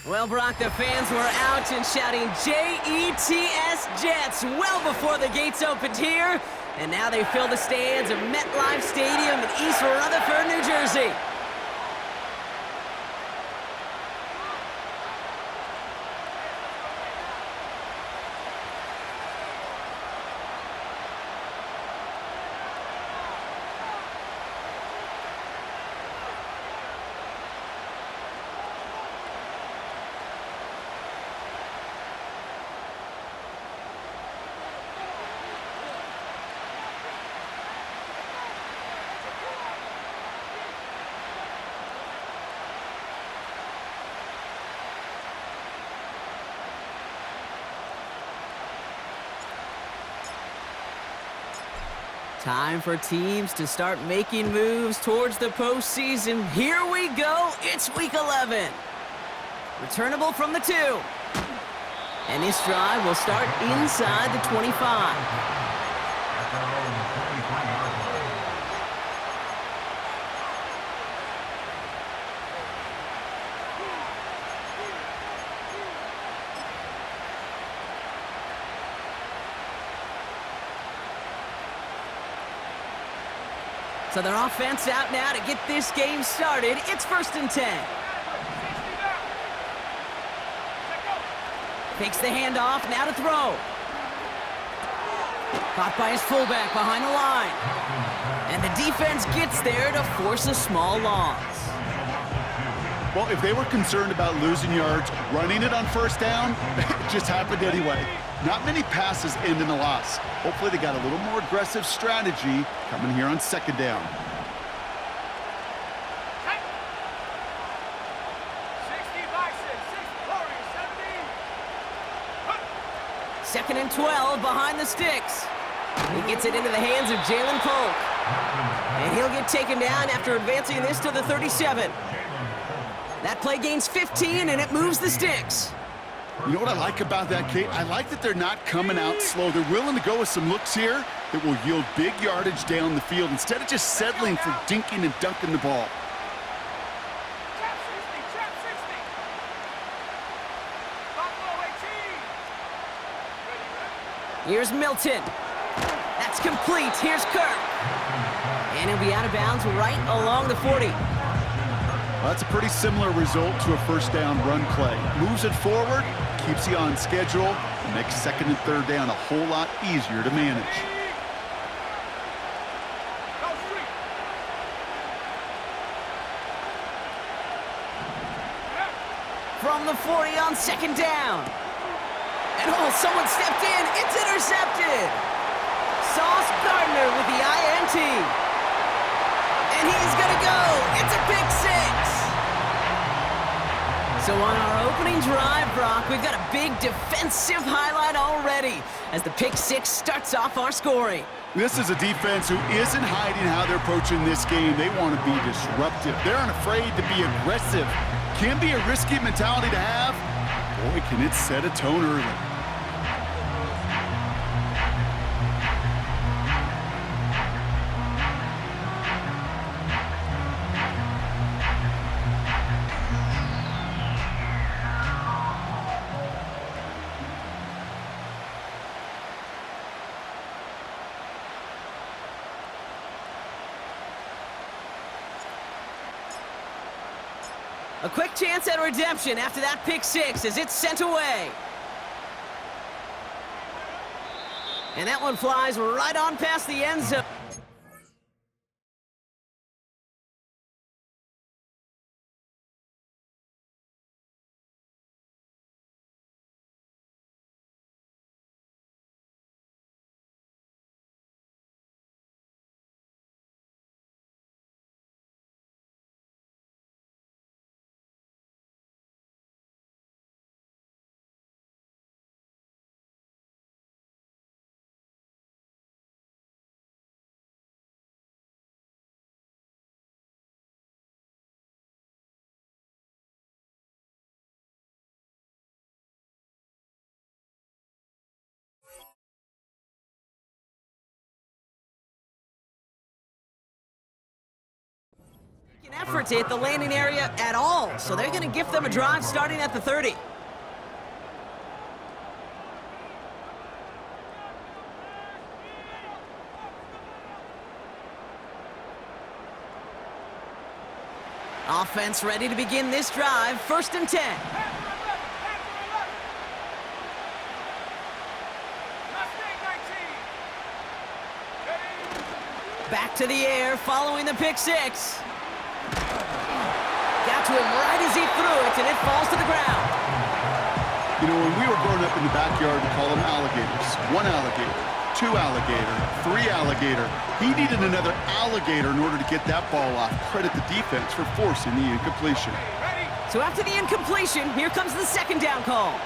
Well, Brock, the fans were out and shouting J-E-T-S Jets well before the gates opened here. And now they fill the stands of MetLife Stadium in East Rutherford, New Jersey. Time for teams to start making moves towards the postseason. Here we go. It's Week 11. Returnable from the 2. And this drive will start inside the 25. So their offense out now to get this game started. It's 1st and 10. Takes the handoff, now to throw. Caught by his fullback behind the line. And the defense gets there to force a small loss. Well, if they were concerned about losing yards, running it on 1st down, it just happened anyway. Not many passes end in a loss. Hopefully they got a little more aggressive strategy coming here on 2nd down. 2nd and 12 behind the sticks. He gets it into the hands of Jalen Polk. And he'll get taken down after advancing this to the 37. That play gains 15, and it moves the sticks. You know what I like about that, Kate? I like that they're not coming out slow. They're willing to go with some looks here that will yield big yardage down the field instead of just settling for dinking and dunking the ball. Here's Milton. That's complete. Here's Kirk. And he'll be out of bounds right along the 40. Well, that's a pretty similar result to a first down run play. Moves it forward, keeps you on schedule, and makes 2nd and 3rd down a whole lot easier to manage. From the 40 on 2nd down. And someone stepped in. It's intercepted. Sauce Gardner with the INT. And he's going to go. It's a pick 6. So on our opening drive, Brock, we've got a big defensive highlight already as the pick 6 starts off our scoring. This is a defense who isn't hiding how they're approaching this game. They want to be disruptive. They're unafraid to be aggressive. Can be a risky mentality to have. Boy, can it set a tone early. A quick chance at redemption after that pick 6 as it's sent away. And that one flies right on past the end zone. Effort to hit the landing area at all, so they're going to gift them a drive starting at the 30. Offense ready to begin this drive, 1st and 10. Back to the air following the pick 6. Got to him right as he threw it, and it falls to the ground. You know, when we were growing up in the backyard, we call them alligators. 1 alligator, 2 alligator, 3 alligator. He needed another alligator in order to get that ball off. Credit the defense for forcing the incompletion. So after the incompletion, here comes the 2nd down call.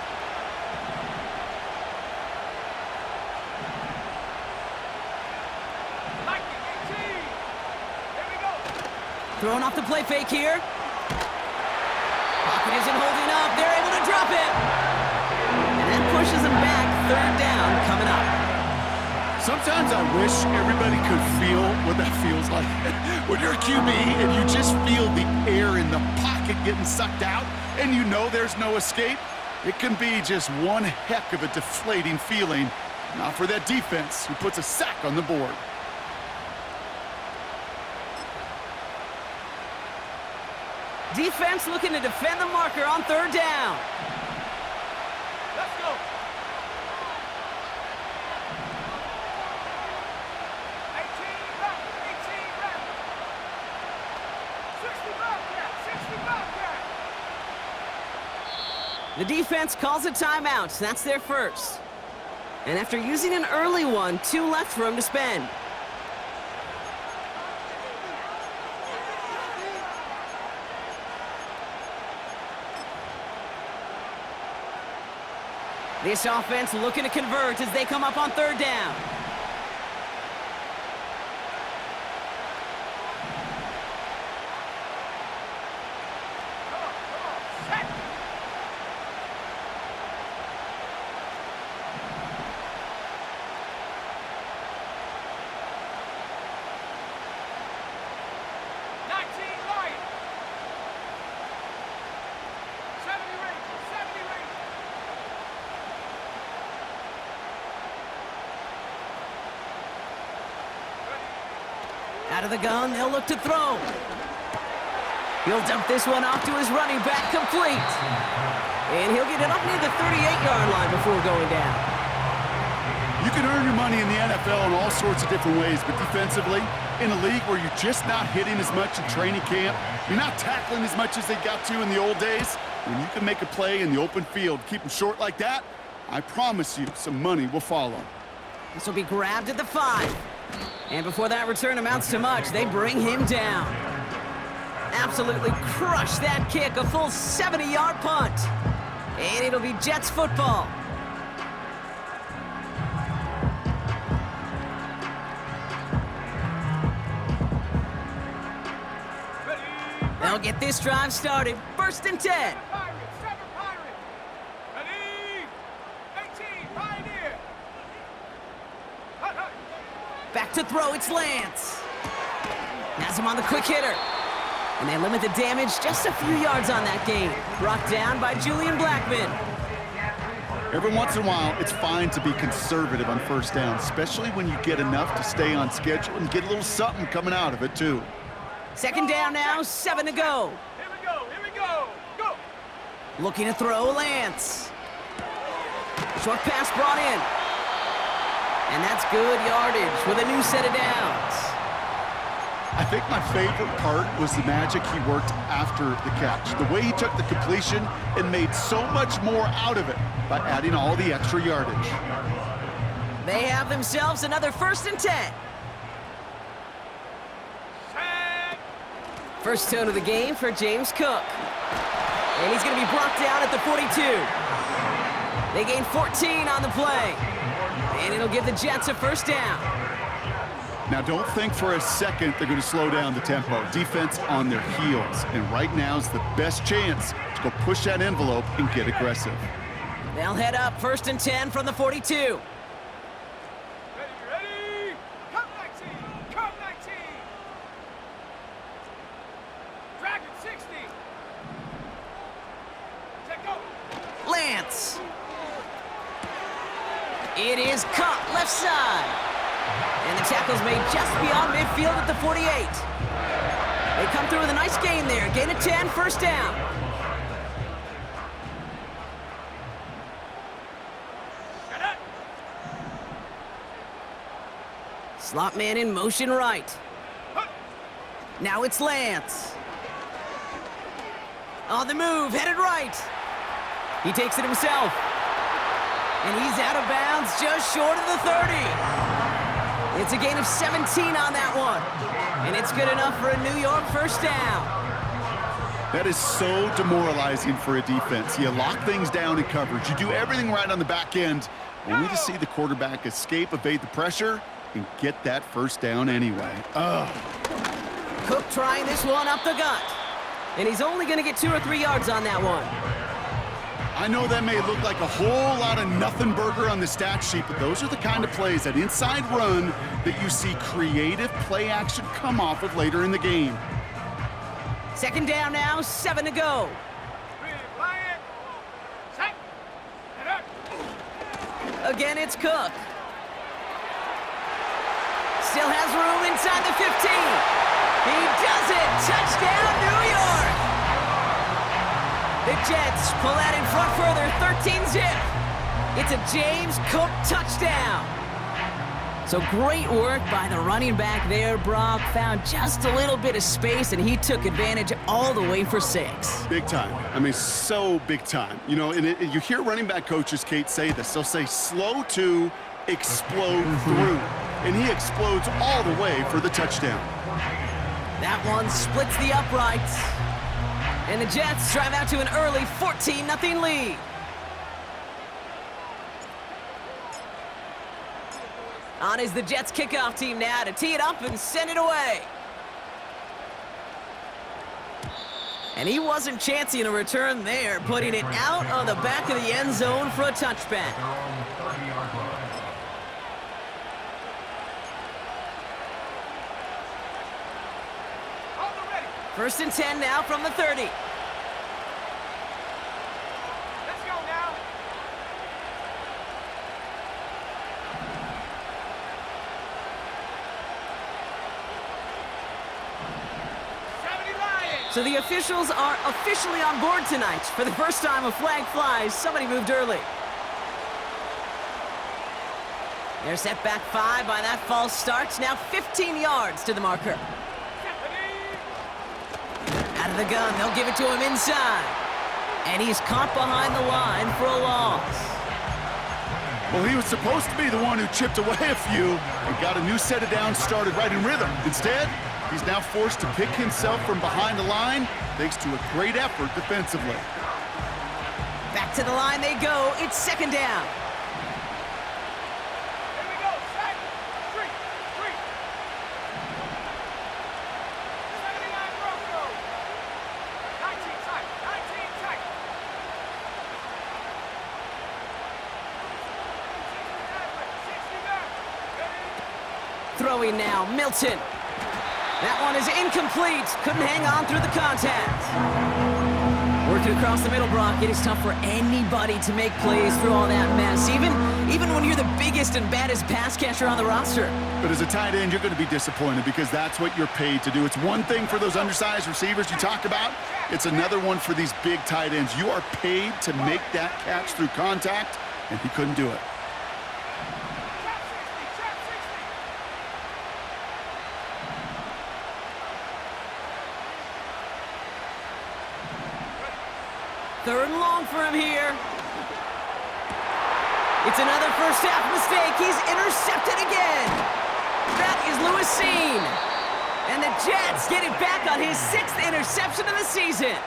Throwing off the play fake here. Pocket isn't holding up. They're able to drop it. And that pushes them back. 3rd down coming up. Sometimes I wish everybody could feel what that feels like. When you're a QB and you just feel the air in the pocket getting sucked out and you know there's no escape, it can be just one heck of a deflating feeling. Not for that defense who puts a sack on the board. Defense looking to defend the marker on 3rd down. Let's go. 18 back, 60 Bobcat. The defense calls a timeout. That's their first. And after using an early one, 2 left for him to spend. This offense looking to convert as they come up on third down. Out of the gun, they'll look to throw. He'll dump this one off to his running back, complete. And he'll get it up near the 38-yard line before going down. You can earn your money in the NFL in all sorts of different ways, but defensively, in a league where you're just not hitting as much in training camp, you're not tackling as much as they got to in the old days, when you can make a play in the open field, keep them short like that, I promise you some money will follow. This will be grabbed at the 5. And before that return amounts to much, they bring him down. Absolutely crush that kick, a full 70-yard punt. And it'll be Jets football. They'll get this drive started. 1st and 10. Back to throw, it's Lance. Has him on the quick hitter. And they limit the damage just a few yards on that game. Brought down by Julian Blackman. Every once in a while, it's fine to be conservative on 1st down, especially when you get enough to stay on schedule and get a little something coming out of it, too. 2nd down now, 7 to go. Here we go, go! Looking to throw, Lance. Short pass brought in. And that's good yardage with a new set of downs. I think my favorite part was the magic he worked after the catch. The way he took the completion and made so much more out of it by adding all the extra yardage. They have themselves another 1st and 10. First tone of the game for James Cook. And he's going to be brought down at the 42. They gain 14 on the play. And it'll give the Jets a 1st down. Now, don't think for a second they're going to slow down the tempo. Defense on their heels. And right now is the best chance to go push that envelope and get aggressive. They'll head up 1st and 10 from the 42. Ready? Come 19! Come 19! Dragon 60! Take go! Lance. It is caught left side. And the tackle's made just beyond midfield at the 48. They come through with a nice gain there. Gain of 10, 1st down. Slot man in motion right. Now it's Lance. On the move, headed right. He takes it himself. And he's out of bounds just short of the 30. It's a gain of 17 on that one. And it's good enough for a New York 1st down. That is so demoralizing for a defense. You lock things down in coverage. You do everything right on the back end, only to see the quarterback escape, evade the pressure, and get that 1st down anyway. Ugh. Cook trying this one up the gut. And he's only going to get 2 or 3 yards on that one. I know that may look like a whole lot of nothing burger on the stat sheet, but those are the kind of plays, that inside run, that you see creative play action come off of later in the game. 2nd down now, 7 to go. Again, it's Cook. Still has room inside the 15. He does it! Touchdown, New York! The Jets pull that in front further, 13-zip. It's a James Cook touchdown. So great work by the running back there, Brock. Found just a little bit of space, and he took advantage all the way for 6. Big time. I mean, so big time. You know, and you hear running back coaches, Kate, say this. They'll say, slow to explode through. And he explodes all the way for the touchdown. That one splits the uprights. And the Jets drive out to an early 14-0 lead. On is the Jets kickoff team now to tee it up and send it away. And he wasn't chancing a return there, putting it out on the back of the end zone for a touchback. First and 10 now from the 30. Let's go now. So the officials are officially on board tonight. For the first time a flag flies, somebody moved early. They're set back 5 by that false start. Now 15 yards to the marker. Out of the gun, they'll give it to him inside. And he's caught behind the line for a loss. Well, he was supposed to be the one who chipped away a few and got a new set of downs started right in rhythm. Instead, he's now forced to pick himself from behind the line thanks to a great effort defensively. Back to the line they go. It's second down. Here we go. Sack. Street. 79 Bronco. 19 tight. 19 tight. 60 Throwing now, Milton. That one is incomplete. Couldn't hang on through the contact. Working across the middle, Brock. It is tough for anybody to make plays through all that mess, even when you're the biggest and baddest pass catcher on the roster. But as a tight end, you're going to be disappointed because that's what you're paid to do. It's one thing for those undersized receivers you talk about. It's another one for these big tight ends. You are paid to make that catch through contact, and he couldn't do it. Third and long for him here. It's another first half mistake. He's intercepted again. That is Lewis Seen. And the Jets get it back on his 6th interception of the season.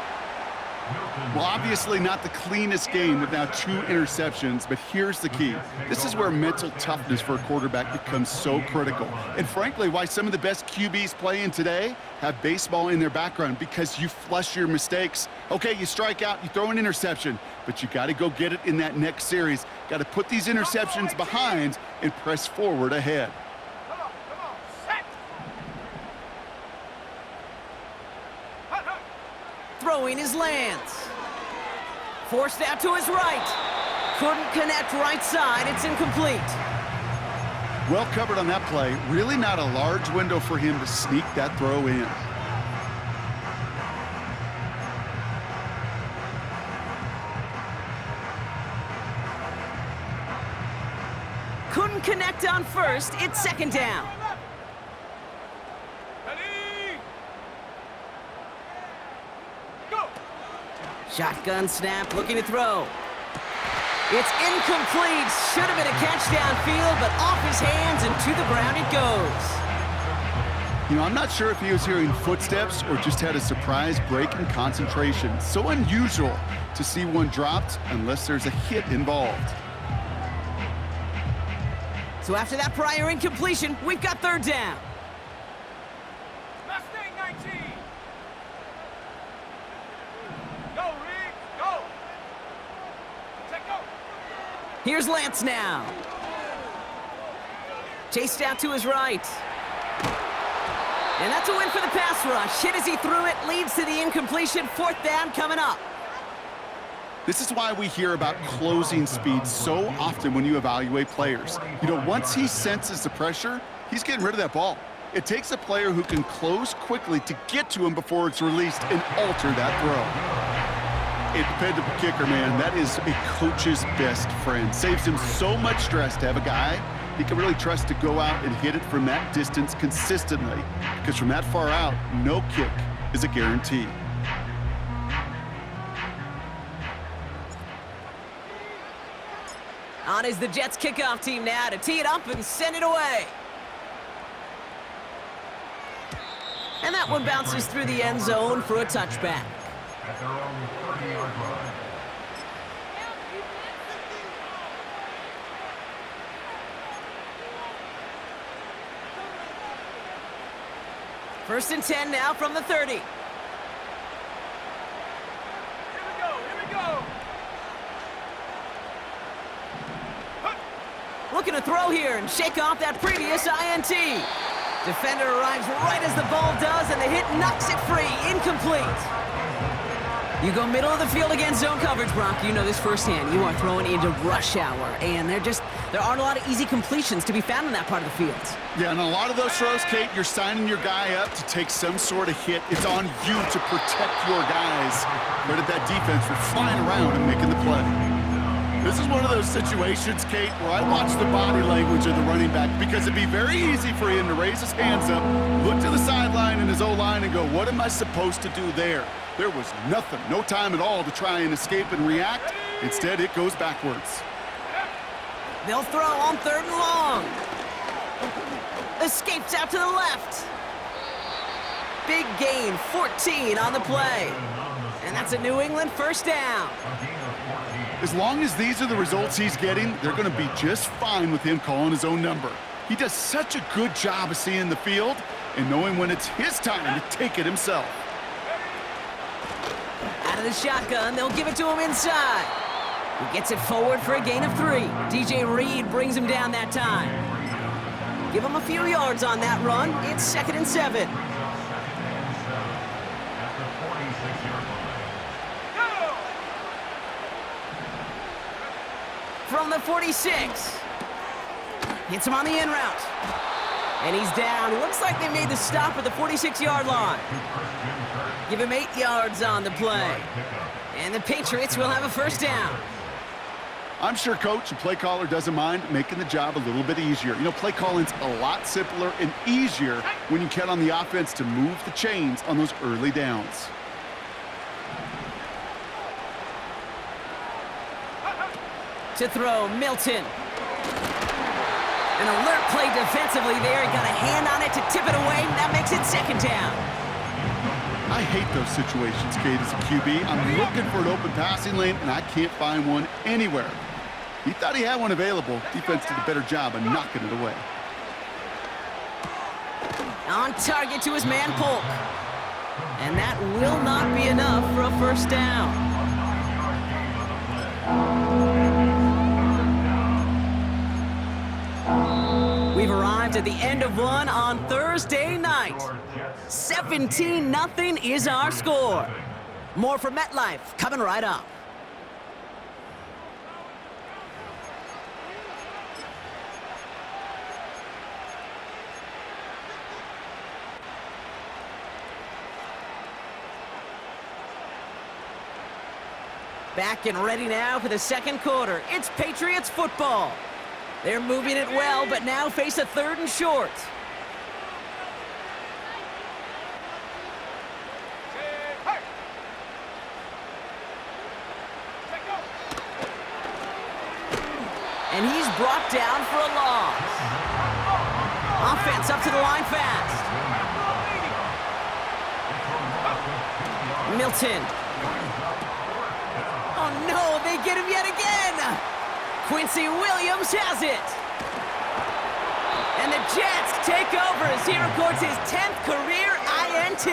Well, obviously not the cleanest game with now 2 interceptions, but here's the key. This is where mental toughness for a quarterback becomes so critical. And frankly, why some of the best QBs playing today have baseball in their background, because you flush your mistakes. Okay, you strike out, you throw an interception, but you got to go get it in that next series. Got to put these interceptions behind and press forward ahead. Come on. Set. Hut. Throwing his lands. Forced out to his right. Couldn't connect right side. It's incomplete. Well covered on that play. Really not a large window for him to sneak that throw in. Couldn't connect on first. It's second down. Ready. Go. Shotgun snap, looking to throw. It's incomplete. Should have been a catch downfield, but off his hands and to the ground it goes. You know, I'm not sure if he was hearing footsteps or just had a surprise break in concentration. So unusual to see one dropped unless there's a hit involved. So after that prior incompletion, we've got third down. Mustang 19. Go, Rick. Go. Take go. Here's Lance now. Chased out to his right. And that's a win for the pass rush. Hit as he threw it, leads to the incompletion. Fourth down coming up. This is why we hear about closing speed so often when you evaluate players. You know, once he senses the pressure, he's getting rid of that ball. It takes a player who can close quickly to get to him before it's released and alter that throw. A dependable kicker, man, that is a coach's best friend. Saves him so much stress to have a guy he can really trust to go out and hit it from that distance consistently. Because from that far out, no kick is a guarantee. On is the Jets kickoff team now to tee it up and send it away. And that one bounces through the end zone for a touchback. At their own 30-yard line. First and 10 now from the 30. Here we go, here we go. Looking to throw here and shake off that previous INT. Defender arrives right as the ball does, and the hit knocks it free. Incomplete. You go middle of the field against zone coverage, Brock. You know this firsthand. You are throwing into rush hour, and there aren't a lot of easy completions to be found in that part of the field. Yeah, and a lot of those throws, Kate, you're signing your guy up to take some sort of hit. It's on you to protect your guys. Credit that defense for flying around and making the play. This is one of those situations, Kate, where I watch the body language of the running back, because it'd be very easy for him to raise his hands up, look to the sideline in his O-line and go, what am I supposed to do there? There was nothing, no time at all to try and escape and react. Instead, it goes backwards. They'll throw on 3rd and long. Escapes out to the left. Big gain, 14 on the play. And that's a New England first down. As long as these are the results he's getting, they're going to be just fine with him calling his own number. He does such a good job of seeing the field and knowing when it's his time to take it himself. Out of the shotgun, they'll give it to him inside. He gets it forward for a gain of 3. DJ Reed brings him down that time. Give him a few yards on that run. It's 2nd and 7. From the 46. Hits him on the in route. And he's down. Looks like they made the stop at the 46-yard line. Give him 8 yards on the play. And the Patriots will have a first down. I'm sure coach and play caller doesn't mind making the job a little bit easier. You know, play calling's a lot simpler and easier when you count on the offense to move the chains on those early downs. To throw, Milton. An alert play defensively there. He got a hand on it to tip it away, and that makes it 2nd down. I hate those situations, Kate, as a QB. I'm looking for an open passing lane, and I can't find one anywhere. He thought he had one available. Defense did a better job of knocking it away. On target to his man, Polk. And that will not be enough for a first down. We've arrived at the end of one on Thursday night. 17-0 is our score. More from MetLife coming right up. Back and ready now for the 2nd quarter. It's Patriots football. They're moving it well, but now face a 3rd and short. And he's brought down for a loss. Offense up to the line fast. Milton. Oh no, they get him yet again! Quincy Williams has it! And the Jets take over as he records his 10th career INT.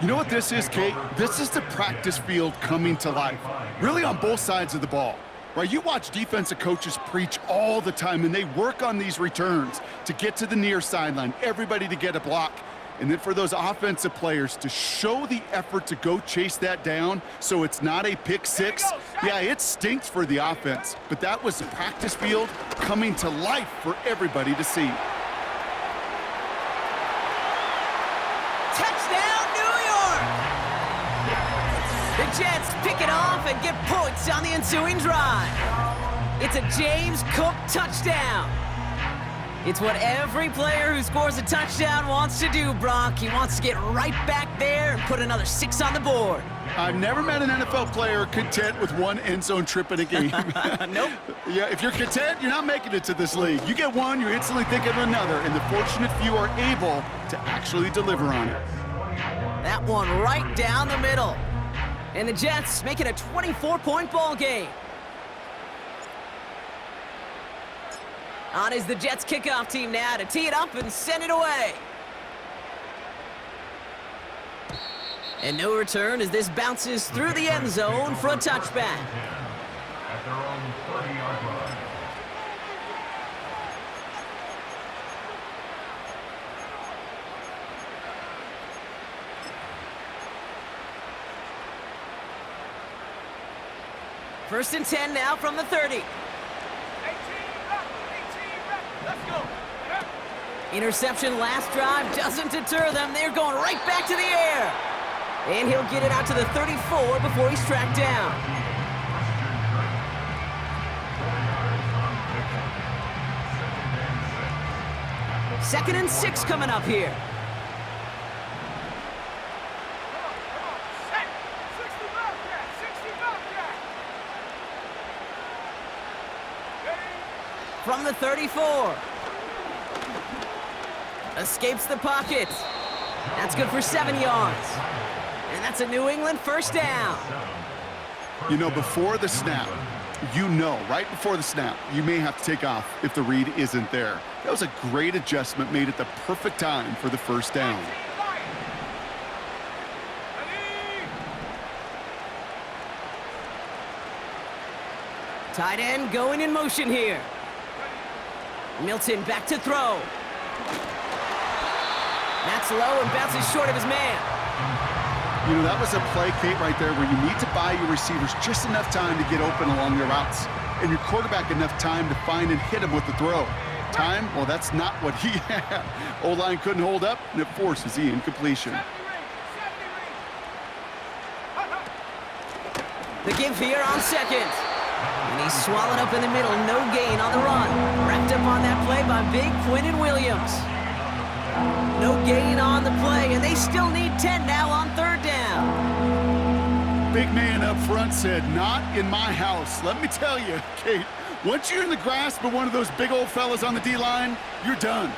You know what this is, Kate? This is the practice field coming to life, really on both sides of the ball. Right, you watch defensive coaches preach all the time, and they work on these returns to get to the near sideline, everybody to get a block. And then for those offensive players to show the effort to go chase that down so it's not a pick six. Yeah, it stinks for the offense, but that was the practice field coming to life for everybody to see. Touchdown, New York! The Jets pick it off and get points on the ensuing drive. It's a James Cook touchdown. It's what every player who scores a touchdown wants to do, Brock. He wants to get right back there and put another 6 on the board. I've never met an NFL player content with one end zone trip in a game. Nope. Yeah, if you're content, you're not making it to this league. You get one, you're instantly thinking of another, and the fortunate few are able to actually deliver on it. That one right down the middle. And the Jets make it a 24-point ball game. On is the Jets kickoff team now to tee it up and send it away. And no return as this bounces through the end zone for a touchback. At their own 30-yard line. First and 10 now from the 30. 18 rep, let's go. Interception last drive doesn't deter them. They're going right back to the air. And he'll get it out to the 34 before he's tracked down. Second and 6 coming up here. Set. 60 Bobcat, 60 Bobcat. Ready? From the 34. Escapes the pocket. That's good for 7 yards. And that's a New England first down. You know, before the snap, right before the snap, you may have to take off if the read isn't there. That was a great adjustment made at the perfect time for the first down. Ready? Tight end going in motion here. Milton back to throw. That's low and bounces short of his man. You know, that was a play, Kate, right there where you need to buy your receivers just enough time to get open along their routes, and your quarterback enough time to find and hit him with the throw. Time? Well, that's not what he had. O-line couldn't hold up, and it forces the incompletion. 70 ring. The give here on second. And he's swallowed up in the middle. No gain on the run. Wrapped up on that play by big Quinnen Williams. No gain on the play, and they still need 10 now on third down. Big man up front said, "Not in my house." Let me tell you, Kate, once you're in the grasp of one of those big old fellas on the D-line, you're done.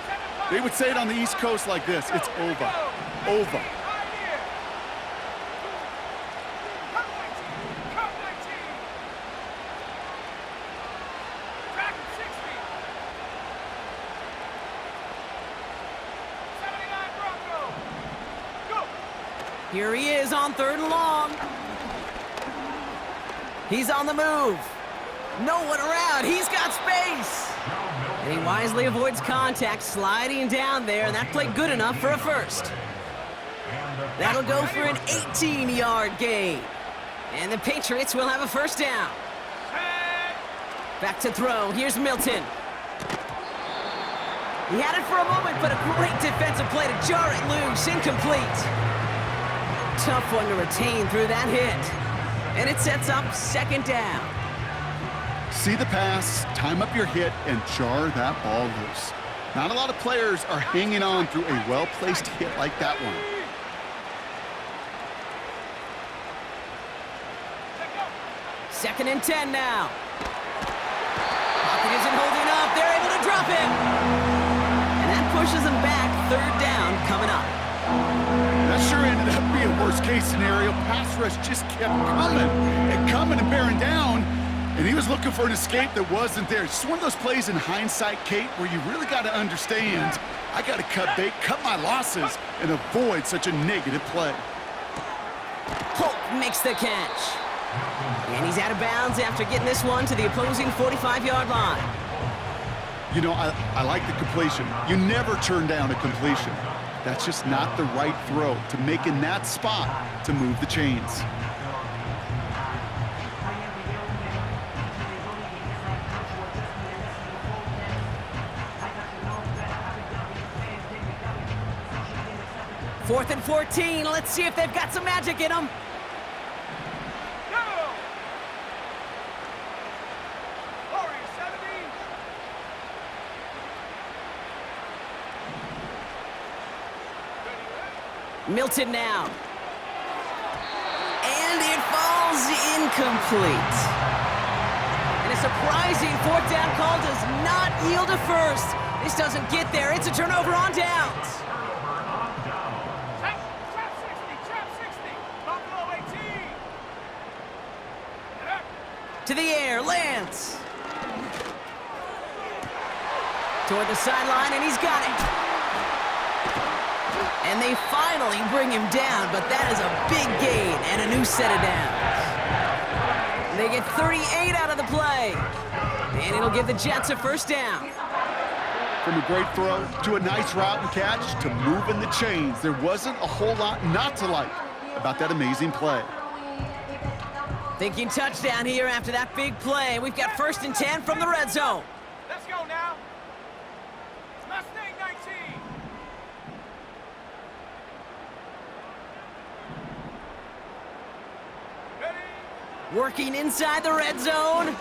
They would say it on the East Coast like this: it's over. Over. Here he is on third and long. He's on the move. No one around. He's got space. And he wisely avoids contact, sliding down there, and that played good enough for a first. That'll go for an 18-yard gain. And the Patriots will have a first down. Back to throw. Here's Milton. He had it for a moment, but a great defensive play to jar it loose. Incomplete. Tough one to retain through that hit. And it sets up second down. See the pass, time up your hit, and jar that ball loose. Not a lot of players are hanging on through a well-placed hit like that one. Second and 10 now. Pocket isn't holding up. They're able to drop him. And that pushes them back. Third down coming up. That sure ended up being a worst-case scenario. Pass rush just kept coming and bearing down, and he was looking for an escape that wasn't there. It's just one of those plays in hindsight, Kate, where you really got to understand, I got to cut bait, cut my losses, and avoid such a negative play. Polk makes the catch. And he's out of bounds after getting this one to the opposing 45-yard line. You know, I like the completion. You never turn down a completion. That's just not the right throw to make in that spot to move the chains. Fourth and 14. Let's see if they've got some magic in them. Milton now. And it falls incomplete. And a surprising fourth down call does not yield a first. This doesn't get there. It's a turnover on downs. Trap 60. Buffalo 18. To the air, Lance. Toward the sideline, and he's got it. And they finally bring him down, but that is a big gain and a new set of downs. They get 38 out of the play. And it'll give the Jets a first down. From a great throw to a nice route and catch to moving the chains, there wasn't a whole lot not to like about that amazing play. Thinking touchdown here after that big play. We've got 1st and 10 from the red zone. Let's go now. Mustang 19. Ready? Working inside the red zone.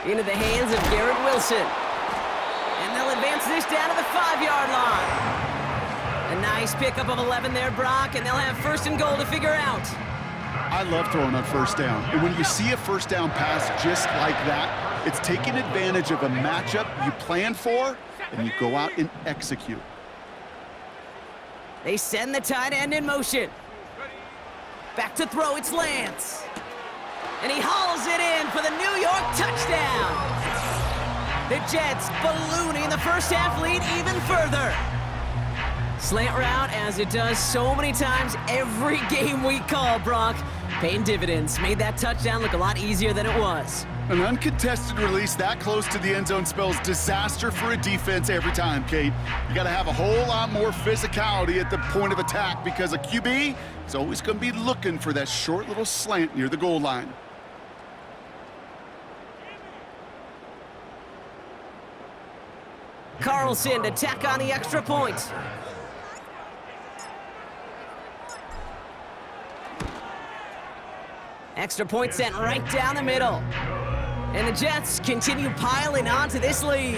Into the hands of Garrett Wilson. And they'll advance this down to the 5-yard line. A nice pickup of 11 there, Brock, and they'll have 1st and goal to figure out. I love throwing on 1st down. And when you see a 1st down pass just like that, it's taking advantage of a matchup you plan for, and you go out and execute. They send the tight end in motion. Back to throw, it's Lance. And he hauls it in for the New York touchdown. The Jets ballooning the first half lead even further. Slant route, as it does so many times every game we call, Brock. Paying dividends. Made that touchdown look a lot easier than it was. An uncontested release that close to the end zone spells disaster for a defense every time, Kate. You got to have a whole lot more physicality at the point of attack because a QB is always going to be looking for that short little slant near the goal line. Carlson to tack on the extra point. Extra point sent right down the middle. And the Jets continue piling on to this lead.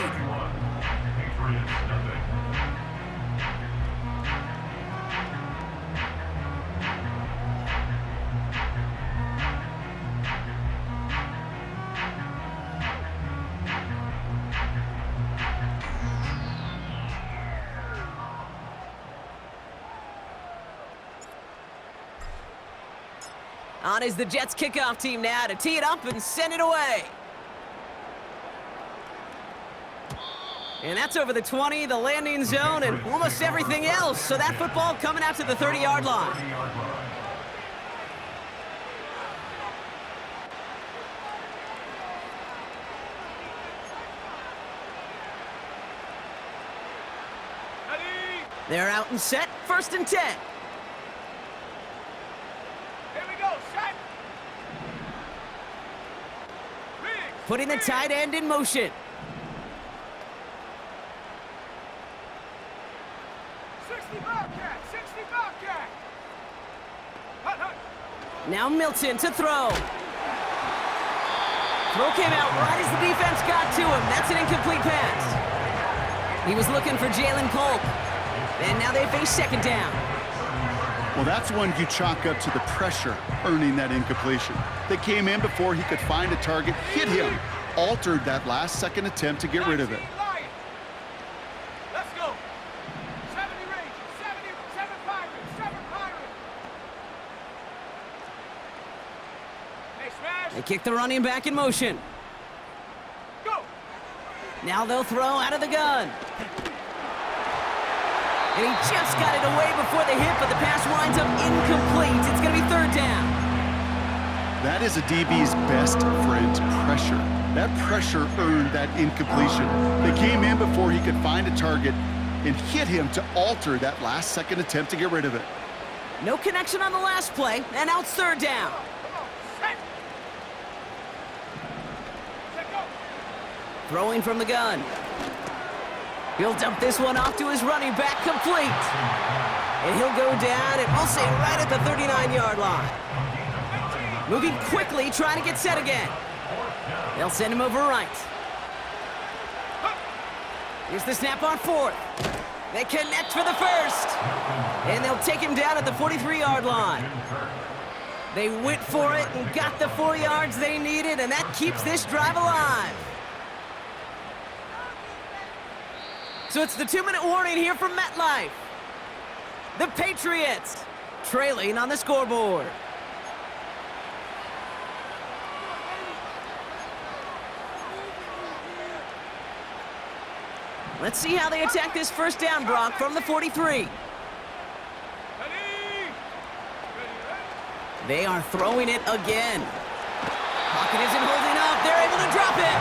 On is the Jets kickoff team now to tee it up and send it away. And that's over the 20, the landing zone, and almost everything else. So that football coming out to the 30-yard line. Ready? They're out and set, 1st and 10. Here we go. Set. Putting the tight end in motion. 60 Bobcat. 60 Bobcat. Hut, hut. Now Milton to throw. Throw came out right as the defense got to him. That's an incomplete pass. He was looking for Jalen Polk. And now they face 2nd down. Well, that's one you chalk up to the pressure earning that incompletion. They came in before he could find a target, hit him, altered that last-second attempt to get rid of it. Lion. Let's go. 70 Rangers. 7 Pirates. 7 Pirates. Hey, smash. They kick the running back in motion. Go. Now they'll throw out of the gun. And he just got it away before the hit, but the pass winds up incomplete. It's going to be 3rd down. That is a DB's best friend, pressure. That pressure earned that incompletion. They came in before he could find a target and hit him to alter that last-second attempt to get rid of it. No connection on the last play, and now it's 3rd down. Come on. Set. Set, go. Throwing from the gun. He'll dump this one off to his running back, complete. And he'll go down, and we'll say right at the 39-yard line. Moving quickly, trying to get set again. They'll send him over right. Here's the snap on 4th. They connect for the 1st. And they'll take him down at the 43-yard line. They went for it and got the 4 yards they needed, and that keeps this drive alive. So it's the 2-minute warning here from MetLife. The Patriots trailing on the scoreboard. Let's see how they attack this first down, Brock, from the 43. Ready? They are throwing it again. Pocket isn't holding up. They're able to drop it.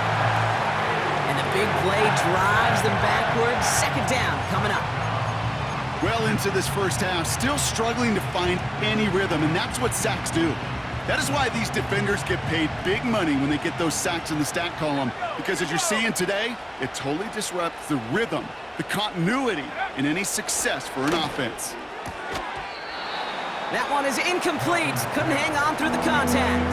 And the big play drives them backwards. Second down coming up. Well into this first half, still struggling to find any rhythm, and that's what sacks do. That is why these defenders get paid big money when they get those sacks in the stat column, because as you're seeing today, it totally disrupts the rhythm, the continuity, and any success for an offense. That one is incomplete. Couldn't hang on through the contact.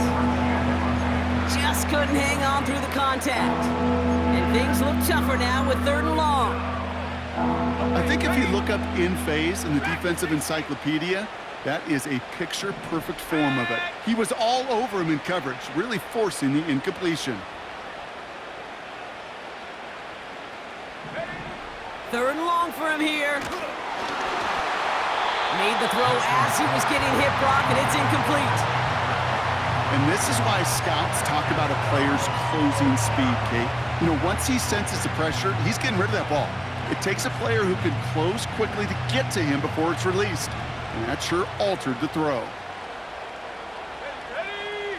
Just couldn't hang on through the contact. And things look tougher now with 3rd and long. I think if you look up in phase in the defensive encyclopedia, that is a picture-perfect form of it. He was all over him in coverage, really forcing the incompletion. 3rd and long for him here. Made the throw as he was getting hit, Brock, and it's incomplete. And this is why scouts talk about a player's closing speed, Kate. You know, once he senses the pressure, he's getting rid of that ball. It takes a player who can close quickly to get to him before it's released. And that sure altered the throw. Ready?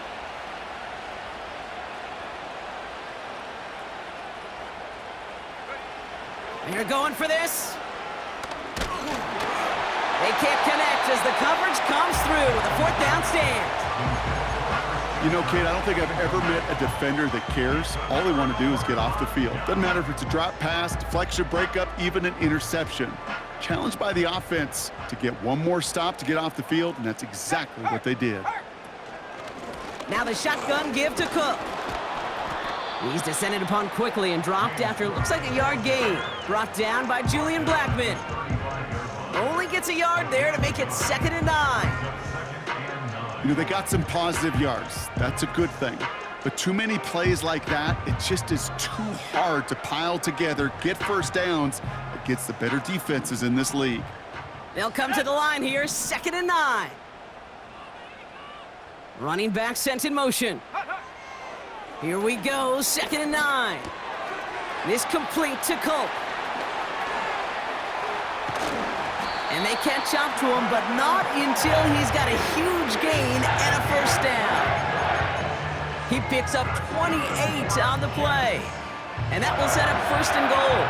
They're going for this. They can't connect as the coverage comes through with a 4th down stand. You know, Kate, I don't think I've ever met a defender that cares. All they want to do is get off the field. Doesn't matter if it's a drop pass, deflection, breakup, even an interception. Challenged by the offense to get one more stop to get off the field, and that's exactly what they did. Now the shotgun give to Cook. He's descended upon quickly and dropped after it looks like a yard gain. Brought down by Julian Blackman. Only gets a yard there to make it 2nd and 9. You know, they got some positive yards. That's a good thing. But too many plays like that, it just is too hard to pile together, get first downs against the better defenses in this league. They'll come to the line here, 2nd and 9. Running back sent in motion. Here we go, 2nd and 9. This complete to Colt. And they catch up to him, but not until he's got a huge gain and a first down. He picks up 28 on the play. And that will set up 1st and goal.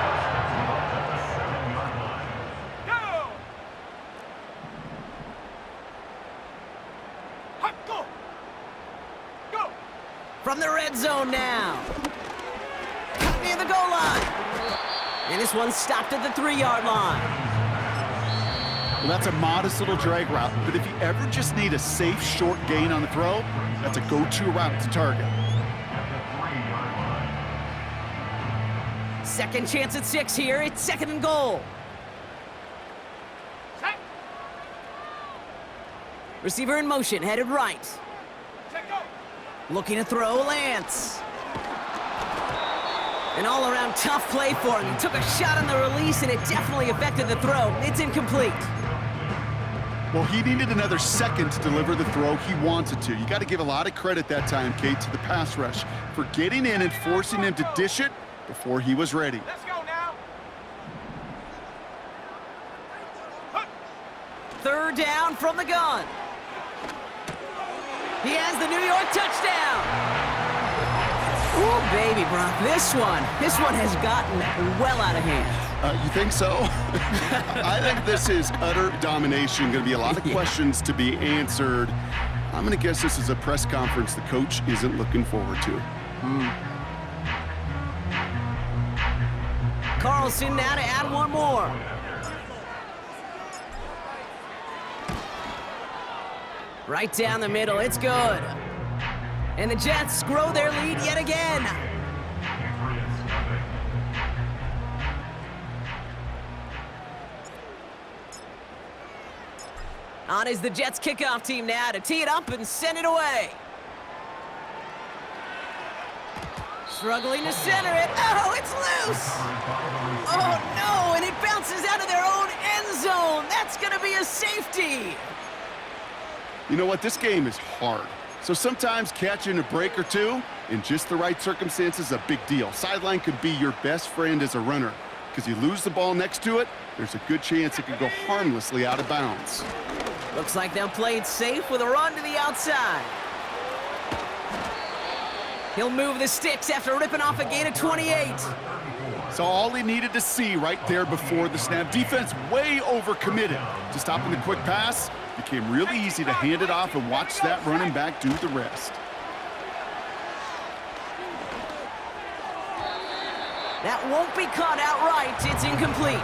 Go! Go! From the red zone now. Cut near the goal line. And this one stopped at the 3-yard line. Well, that's a modest little drag route, but if you ever just need a safe, short gain on the throw, that's a go-to route to target. 2nd chance at 6 here. It's 2nd and goal. Set! Receiver in motion, headed right. Set, go! Looking to throw, Lance. An all-around tough play for him. He took a shot on the release, and it definitely affected the throw. It's incomplete. Well, he needed another second to deliver the throw he wanted to. You got to give a lot of credit that time, Kate, to the pass rush for getting in and forcing him to dish it before he was ready. Let's go now! 3rd down from the gun. He has the New York touchdown. Ooh, baby, Brock, this one has gotten well out of hand. You think so? I think this is utter domination. Going to be a lot of questions to be answered. I'm going to guess this is a press conference the coach isn't looking forward to. Carlson now to add one more. Right down the middle, it's good. And the Jets grow their lead yet again. On is the Jets kickoff team now to tee it up and send it away. Struggling to center it. Oh, it's loose. Oh, no, and it bounces out of their own end zone. That's going to be a safety. You know what? This game is hard. So sometimes catching a break or two in just the right circumstances is a big deal. Sideline could be your best friend as a runner. because you lose the ball next to it, there's a good chance it could go harmlessly out of bounds. Looks like they'll play it safe with a run to the outside. He'll move the sticks after ripping off a gain of 28. So all he needed to see right there before the snap. Defense way overcommitted to stopping the quick pass. Became really easy to hand it off and watch that running back do the rest. That won't be caught outright. It's incomplete.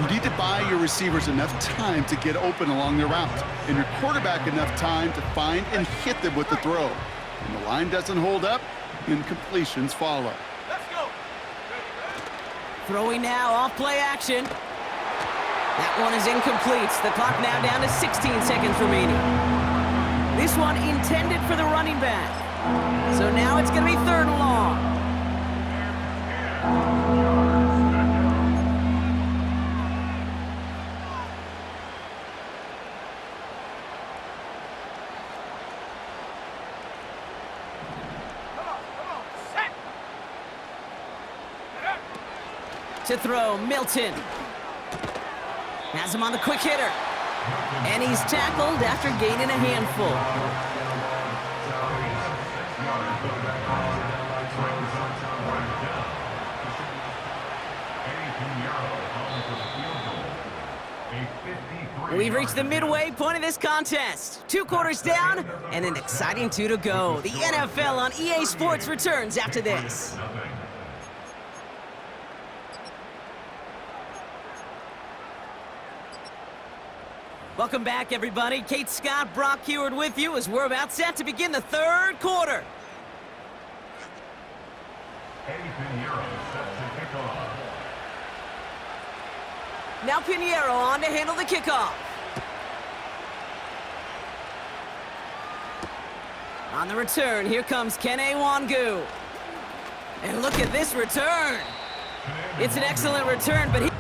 You need to buy your receivers enough time to get open along their route, and your quarterback enough time to find and hit them with the throw. When the line doesn't hold up, incompletions follow. Let's go. Throwing now, off play action. That one is incomplete. The clock now down to 16 seconds remaining. This one intended for the running back. So now it's going to be 3rd and long. To throw, Milton. Has him on the quick hitter. And he's tackled after gaining a handful. We've reached the midway point of this contest. 2 quarters down and an exciting 2 to go. The NFL on EA Sports returns after this. Welcome back, everybody. Kate Scott, Brock Heward with you as we're about set to begin the 3rd quarter. Eddie Pinheiro set to kick off. Now Pinheiro on to handle the kickoff. On the return, here comes Kene Wangu. And look at this return. It's an excellent return, but he...